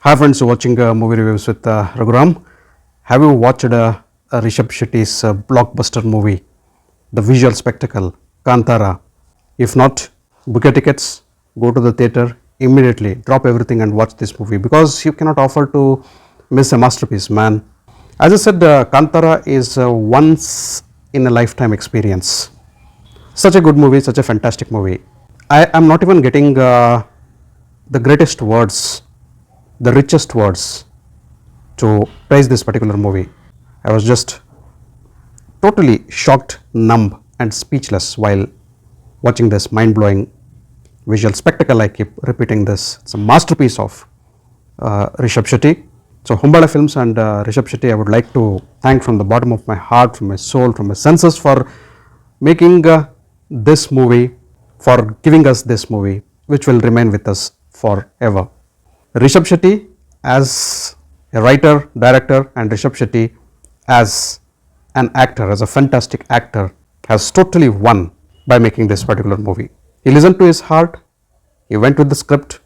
Hi friends, you're watching movie reviews with Raghuram. Have you watched Rishab Shetty's blockbuster movie, the visual spectacle, Kantara? If not, book your tickets, go to the theatre immediately, drop everything and watch this movie because you cannot afford to miss a masterpiece, man. As I said, Kantara is a once in a lifetime experience. Such a good movie, such a fantastic movie. I am not even getting the greatest words, the richest words to praise this particular movie. I was just totally shocked, numb, and speechless while watching this mind blowing visual spectacle. I keep repeating this. It's a masterpiece of Rishab Shetty. So, Humbala Films and Rishab Shetty, I would like to thank from the bottom of my heart, from my soul, from my senses for making this movie, for giving us this movie, which will remain with us forever. Rishab Shetty as a writer, director, and Rishab Shetty as an actor, as a fantastic actor, has totally won by making this particular movie. He listened to his heart, he went with the script,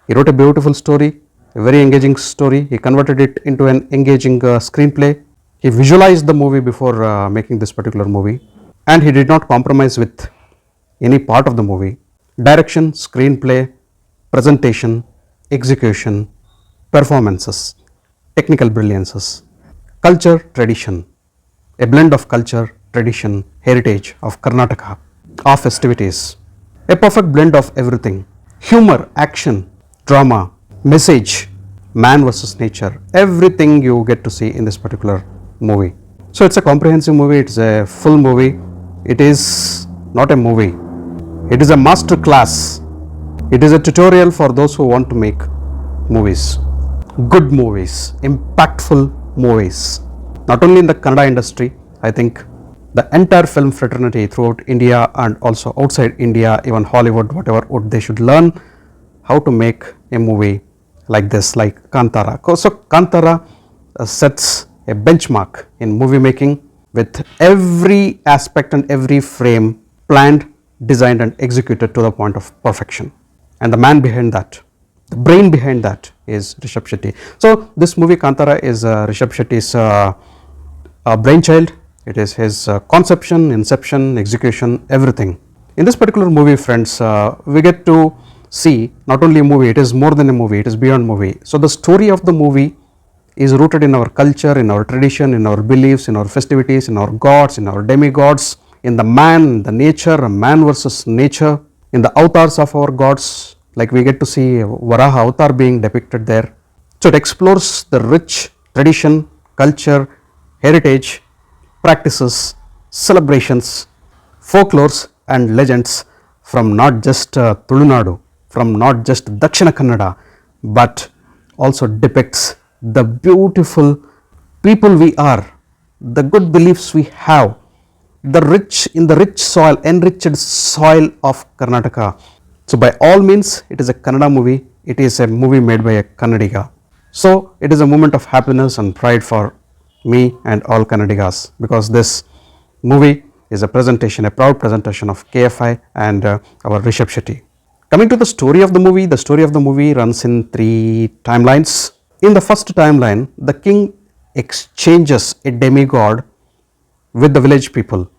he wrote a beautiful story, a very engaging story, he converted it into an engaging screenplay, he visualized the movie before making this particular movie, and he did not compromise with any part of the movie. Direction, screenplay, presentation, execution, performances, technical brilliances, culture, tradition, a blend of culture, tradition, heritage of Karnataka, of festivities, a perfect blend of everything, humor, action, drama, message, man versus nature, everything you get to see in this particular movie. So it's a comprehensive movie, it's a full movie, it is not a movie, it is a master class, it is a tutorial for those who want to make movies, good movies, impactful movies. Not only in the Kannada industry, I think the entire film fraternity throughout India and also outside India, even Hollywood, whatever, they should learn how to make a movie like this, like Kantara. So Kantara sets a benchmark in movie making with every aspect and every frame planned, designed and executed to the point of perfection. And the man behind that, the brain behind that is Rishab Shetty. So this movie Kantara is Rishab Shetty's brainchild. It is his conception, inception, execution, everything. In this particular movie, friends, we get to see not only a movie, it is more than a movie, it is beyond movie. So the story of the movie is rooted in our culture, in our tradition, in our beliefs, in our festivities, in our gods, in our demigods, in the man, the nature, man versus nature, in the avatars of our gods, like we get to see Varaha avatar being depicted there. So it explores the rich tradition, culture, heritage, practices, celebrations, folklores and legends from not just Tulunadu, from not just Dakshina Kannada, but also depicts the beautiful people we are, the good beliefs we have, the rich soil, enriched soil of Karnataka. So by all means, it is a Kannada movie, it is a movie made by a Kannadiga. So it is a moment of happiness and pride for me and all Kannadigas, because this movie is a presentation, a proud presentation of KFI and our Rishab Shetty. Coming to the story of the movie runs in 3 timelines. In the first timeline, the king exchanges a demigod with the village people.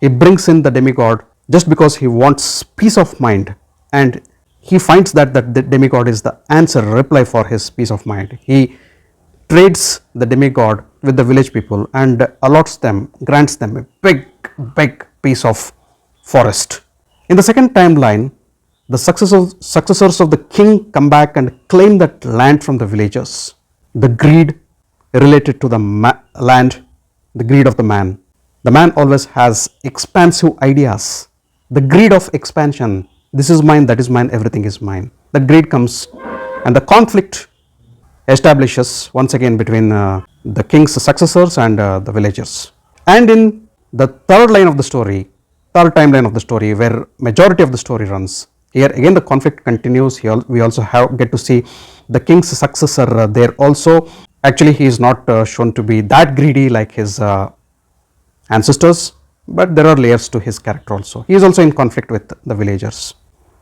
He brings in the demigod just because he wants peace of mind, and he finds that the demigod is the answer, reply for his peace of mind. He trades the demigod with the village people and allots them, grants them a big piece of forest. In the second timeline, the successors of the king come back and claim that land from the villagers. The greed related to the land, the greed of the man. The man always has expansive ideas. The greed of expansion, this is mine, that is mine, everything is mine. The greed comes and the conflict establishes once again between the king's successors and the villagers. And in the third timeline of the story, where majority of the story runs, here again the conflict continues. We also get to see the king's successor there also. Actually, he is not shown to be that greedy like his ancestors, but there are layers to his character also. He is also in conflict with the villagers.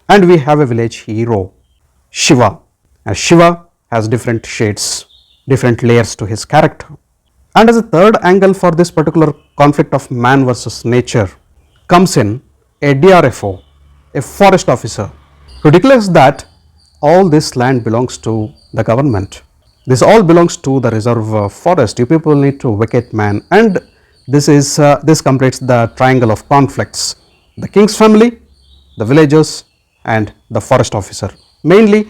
And we have a village hero, Shiva. Shiva has different shades, different layers to his character. And as a third angle for this particular conflict of man versus nature comes in a DRFO, a forest officer, who declares that all this land belongs to the government. This all belongs to the reserve forest. You people need to vacate man. And this completes the triangle of conflicts: the king's family, the villagers, and the forest officer. Mainly,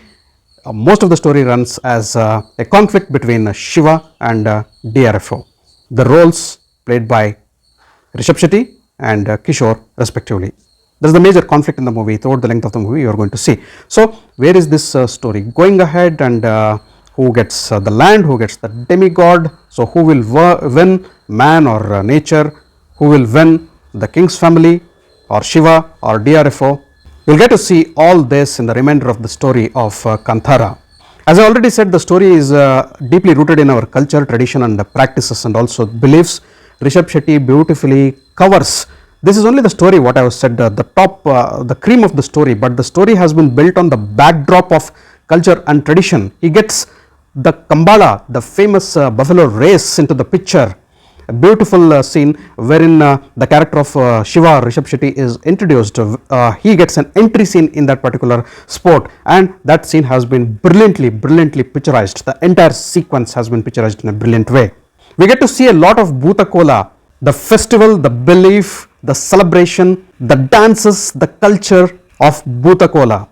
most of the story runs as a conflict between Shiva and DRFO. The roles played by Rishab Shetty and Kishore respectively. That is the major conflict in the movie. Throughout the length of the movie you are going to see. So, where is this story going ahead, and who gets the land, who gets the demigod? So, who will win, man or nature? Who will win, the king's family or Shiva or DRFO? You will get to see all this in the remainder of the story of KANTARA. As I already said, the story is deeply rooted in our culture, tradition and practices and also beliefs. Rishab Shetty beautifully covers. This is only the story, what I have said, the top, the cream of the story, but the story has been built on the backdrop of culture and tradition. He gets the Kambala, the famous buffalo race, into the picture. A beautiful scene wherein the character of Shiva, Rishab Shetty, is introduced. He gets an entry scene in that particular sport, and that scene has been brilliantly picturized. The entire sequence has been picturized in a brilliant way. We get to see a lot of Bhutakola, the festival, the belief, the celebration, the dances, the culture of Bhutakola,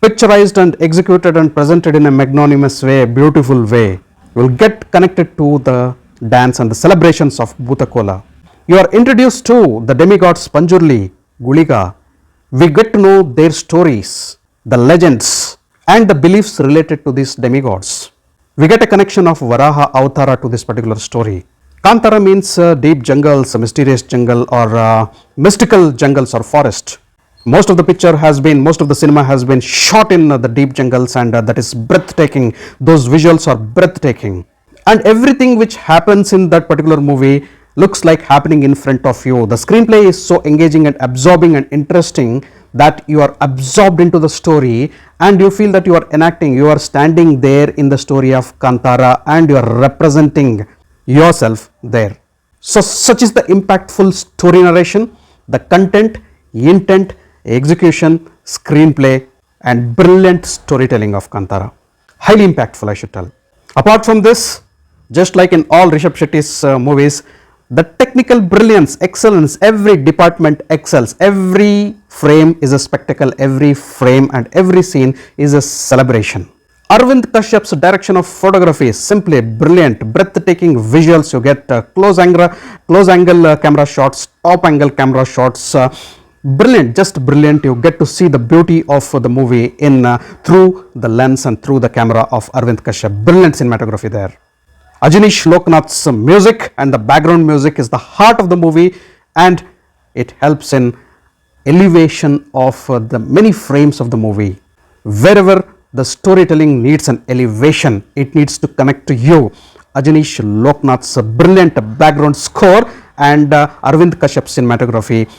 picturized and executed and presented in a magnanimous way, a beautiful way. You will get connected to the dance and the celebrations of Bhutakola. You are introduced to the demigods Panjurli, Guliga. We get to know their stories, the legends and the beliefs related to these demigods. We get a connection of Varaha Avtara to this particular story. Kantara means deep jungles, mysterious jungle or mystical jungles or forest. Most of the picture has been, most of the cinema has been shot in the deep jungles, and that is breathtaking. Those visuals are breathtaking. And everything which happens in that particular movie looks like happening in front of you. The screenplay is so engaging and absorbing and interesting that you are absorbed into the story and you feel that you are enacting, you are standing there in the story of Kantara and you are representing yourself there. So such is the impactful story narration, the content, intent, execution, screenplay and brilliant storytelling of Kantara. Highly impactful, I should tell. Apart from this, just like in all Rishab Shetty's movies, the technical brilliance, excellence, every department excels. Every frame is a spectacle, every frame and every scene is a celebration. Arvind Kashyap's direction of photography is simply brilliant, breathtaking visuals. You get close angle camera shots, top angle camera shots, brilliant, just brilliant. You get to see the beauty of the movie in through the lens and through the camera of Arvind Kashyap. Brilliant cinematography there. Ajanish Loknath's music and the background music is the heart of the movie and it helps in elevation of the many frames of the movie. Wherever the storytelling needs an elevation, it needs to connect to you. Ajanish Loknath's brilliant background score and Arvind Kashyap's cinematography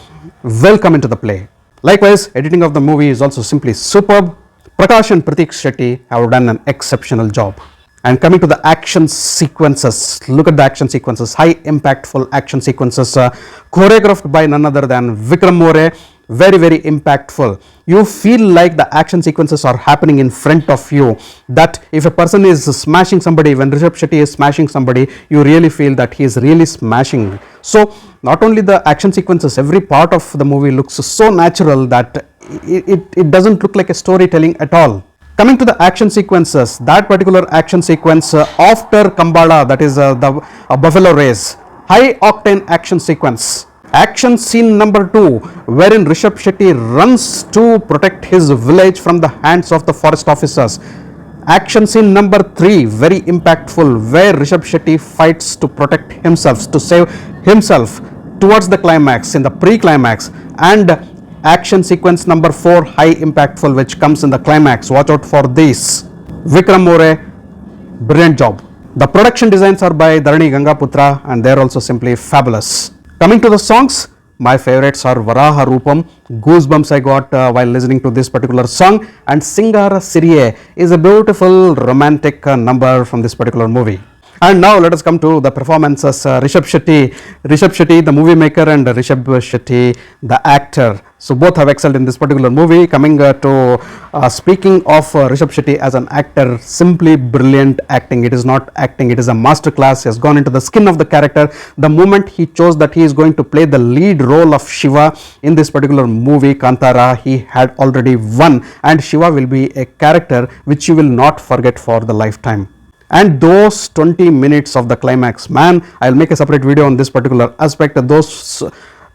will come into the play. Likewise, editing of the movie is also simply superb. Prakash and Pratik Shetty have done an exceptional job. And coming to the action sequences, look at the action sequences, high impactful action sequences choreographed by none other than Vikram More. Very impactful. You feel like the action sequences are happening in front of you, that if a person is smashing somebody, when Rishab Shetty is smashing somebody, you really feel that he is really smashing. So not only the action sequences, every part of the movie looks so natural that it doesn't look like a storytelling at all. Coming to the action sequences, that particular action sequence after Kambala, that is the buffalo race, high octane action sequence. Action scene number 2, wherein Rishab Shetty runs to protect his village from the hands of the forest officers. Action scene number 3, very impactful, where Rishab Shetty fights to protect himself, to save himself towards the climax, in the pre-climax. And action sequence number 4, high impactful, which comes in the climax. Watch out for this. Vikram More, brilliant job. The production designs are by Dharani Gangaputra and they are also simply fabulous. Coming to the songs, My favorites are Varaha Rupam, goosebumps I got while listening to this particular song, and Singara Siriye is a beautiful romantic number from this particular movie. And now let us come to the performances. Rishab Shetty, the movie maker, and Rishab Shetty, the actor. So both have excelled in this particular movie. Coming to speaking of Rishab Shetty as an actor, simply brilliant acting. It is not acting, it is a masterclass. He has gone into the skin of the character. The moment he chose that he is going to play the lead role of Shiva in this particular movie, Kantara, he had already won. And Shiva will be a character which you will not forget for the lifetime. And those 20 minutes of the climax, man, I'll make a separate video on this particular aspect. Those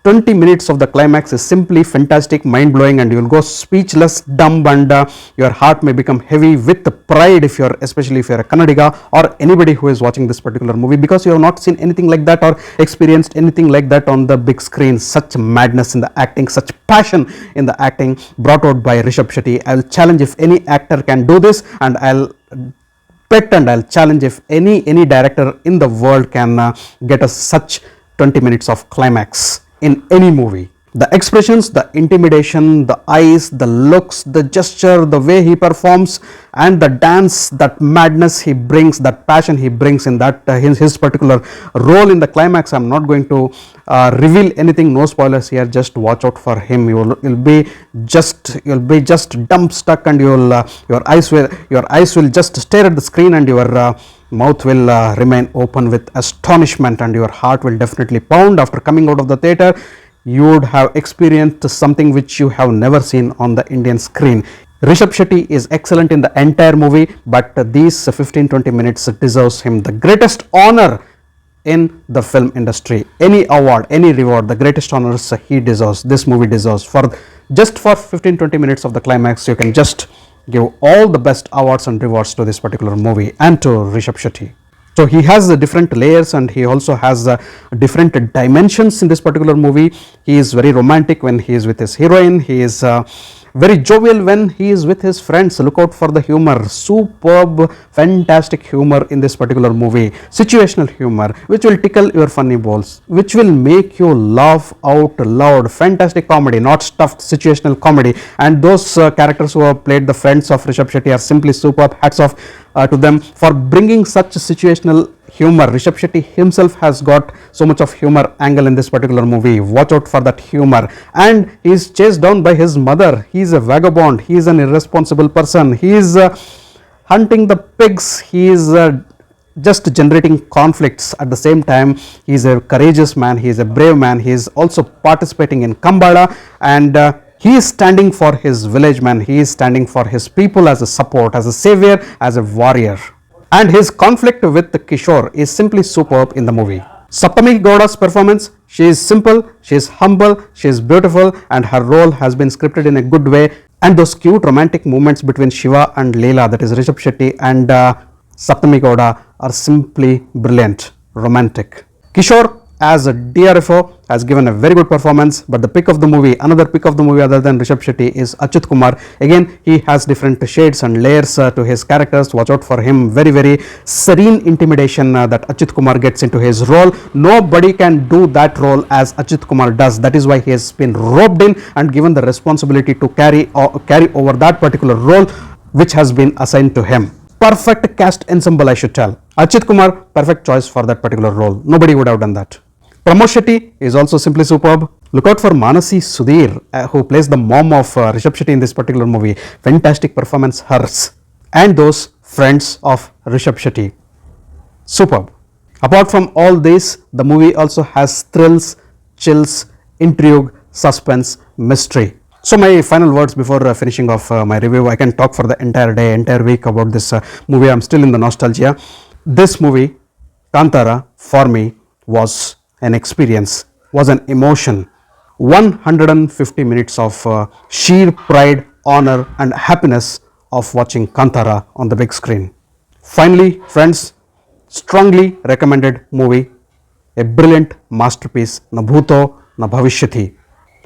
20 minutes of the climax is simply fantastic, mind-blowing, and you will go speechless, dumb, and your heart may become heavy with pride especially if you're a Kannadiga or anybody who is watching this particular movie, because you have not seen anything like that or experienced anything like that on the big screen. Such madness in the acting, such passion in the acting brought out by Rishab Shetty. I'll challenge if any actor can do this, and I'll challenge if any director in the world can get us such 20 minutes of climax in any movie. The expressions, the intimidation, the eyes, the looks, the gesture, the way he performs, and the dance, that madness he brings, that passion he brings in that his particular role in the climax. I'm not going to reveal anything, no spoilers here. Just watch out for him. You'll be just dumb stuck, and your eyes will just stare at the screen, and your mouth will remain open with astonishment, and your heart will definitely pound after coming out of the theater. You would have experienced something which you have never seen on the Indian screen. Rishab Shetty is excellent in the entire movie, but these 15-20 minutes deserves him the greatest honor in the film industry. Any award, any reward, the greatest honors he deserves, this movie deserves. For 15-20 minutes of the climax, you can just give all the best awards and rewards to this particular movie and to Rishab Shetty. So he has the different layers, and he also has different dimensions in this particular movie. He is very romantic when he is with his heroine. He is very jovial when he is with his friends. Look out for the humor. Superb, fantastic humor in this particular movie. Situational humor, which will tickle your funny balls, which will make you laugh out loud. Fantastic comedy, not stuffed situational comedy. And those characters who have played the friends of Rishab Shetty are simply superb. Hats off to them for bringing such situational humor. Rishab Shetty himself has got so much of humor angle in this particular movie. Watch out for that humor. And he is chased down by his mother. He is a vagabond. He is an irresponsible person. He is hunting the pigs. He is just generating conflicts. At the same time, he is a courageous man. He is a brave man. He is also participating in Kambada, and he is standing for his village man. He is standing for his people as a support, as a savior, as a warrior. And his conflict with Kishore is simply superb in the movie. Saptami Gowda's performance, she is simple, she is humble, she is beautiful, and her role has been scripted in a good way. And those cute romantic moments between Shiva and Leela, that is Rishab Shetty and Saptami Gowda, are simply brilliant, romantic. Kishore as a DRFO has given a very good performance, but the pick of the movie, another pick of the movie other than Rishab Shetty, is Achyut Kumar. Again, he has different shades and layers to his characters. Watch out for him. Very, very serene intimidation that Achyut Kumar gets into his role. Nobody can do that role as Achyut Kumar does. That is why he has been roped in and given the responsibility to carry over that particular role which has been assigned to him. Perfect cast ensemble, I should tell. Achyut Kumar, perfect choice for that particular role. Nobody would have done that. Pramod Shetty is also simply superb. Look out for Manasi Sudhir, who plays the mom of Rishab Shetty in this particular movie. Fantastic performance, hers. And those friends of Rishab Shetty. Superb. Apart from all this, the movie also has thrills, chills, intrigue, suspense, mystery. So my final words before finishing off my review. I can talk for the entire day, entire week about this movie. I'm still in the nostalgia. This movie, Kantara, for me was an experience, was an emotion. 150 minutes of sheer pride, honor and happiness of watching Kantara on the big screen. Finally, friends, strongly recommended movie, a brilliant masterpiece, na bhuto na bhavishyati.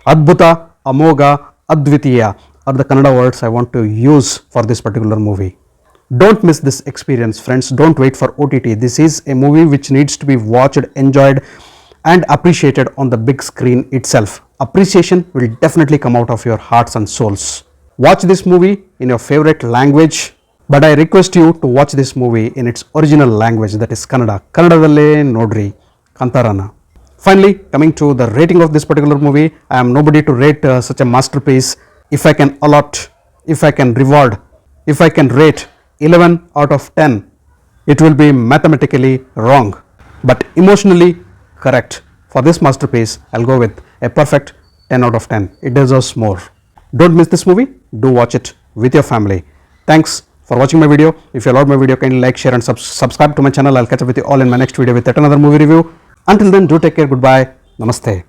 Adbhuta, Amoga, Advitiya are the Kannada words I want to use for this particular movie. Don't miss this experience, friends. Don't wait for OTT. This is a movie which needs to be watched, enjoyed, and appreciated on the big screen itself. Appreciation will definitely come out of your hearts and souls. Watch this movie in your favorite language, but I request you to watch this movie in its original language, that is Kannada. Kannadadalle nodri Kantarana. Finally, coming to the rating of this particular movie, I am nobody to rate such a masterpiece. If I can allot, if I can reward, if I can rate 11 out of 10, it will be mathematically wrong, but emotionally correct. For this masterpiece, I'll go with a perfect 10 out of 10. It deserves more. Don't miss this movie. Do watch it with your family. Thanks for watching my video. If you loved my video, kindly like, share and subscribe to my channel. I'll catch up with you all in my next video with yet another movie review. Until then, do take care. Goodbye. Namaste.